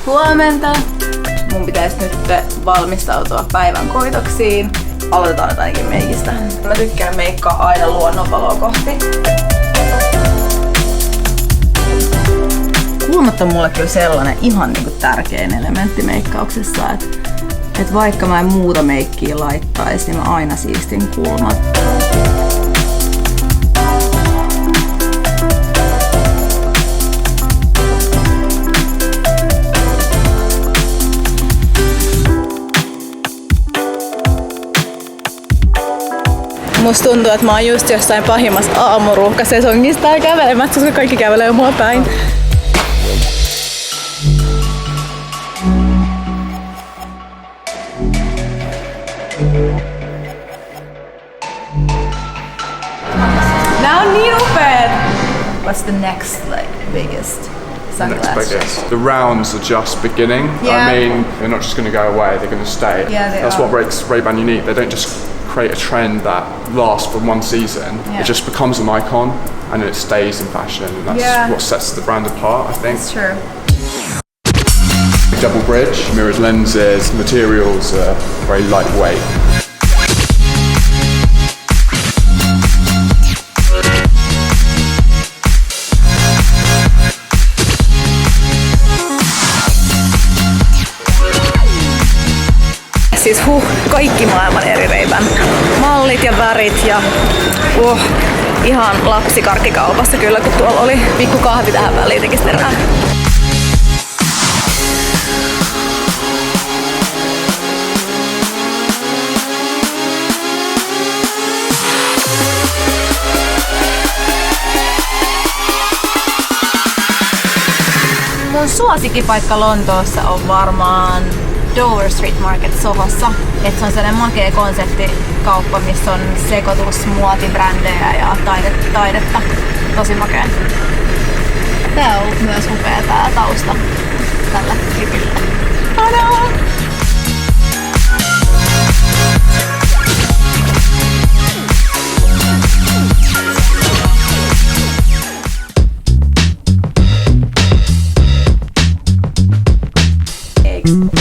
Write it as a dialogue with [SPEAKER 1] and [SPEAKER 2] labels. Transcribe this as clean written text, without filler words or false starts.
[SPEAKER 1] Huomenta! Mun pitäisi nyt valmistautua päivän koitoksiin. Aloitetaan nyt ainakin meikistä. Mä tykkään meikkaa aina luonnonvaloa kohti. Kulmat on mulle kyllä sellainen ihan niinku tärkein elementti meikkauksessa, että vaikka mä en muuta meikkiä laittaisi, niin mä aina siistin kulmat. Musta tuntuu, että mä oon just jossain pahimmassa aamuruuhkasesongista ja kävelemässä, koska kaikki kävelee mua päin. Nää on niin upeet! What's the next biggest sunglass?
[SPEAKER 2] Next biggest. The rounds are just beginning.
[SPEAKER 1] Yeah.
[SPEAKER 2] I mean, they're not just going to go away, they're going to stay.
[SPEAKER 1] Yeah, they
[SPEAKER 2] That's
[SPEAKER 1] are.
[SPEAKER 2] what makes Ray-Ban unique. They don't just create a trend that lasts for one season.
[SPEAKER 1] Yeah.
[SPEAKER 2] It just becomes an icon and it stays in fashion. And that's what sets the brand apart, I think.
[SPEAKER 1] It's true.
[SPEAKER 2] Double bridge, mirrored lenses, materials are very lightweight.
[SPEAKER 1] Siis kaikki maailman eri Ray-Ban mallit ja värit ja ihan lapsikarkkikaupassa kyllä, kun tuolla oli pikku kahvi tähän väliin tekisi terää. Mun suosikkipaikka Lontoossa on varmaan Dover Street Market Sohossa. Et se on sellainen makea konseptikauppa, missä on sekoitus muotibrändejä ja taidetta. Tosi makea. Tää on myös upea tää tausta tällä klipillä. Tadaa! Eggs.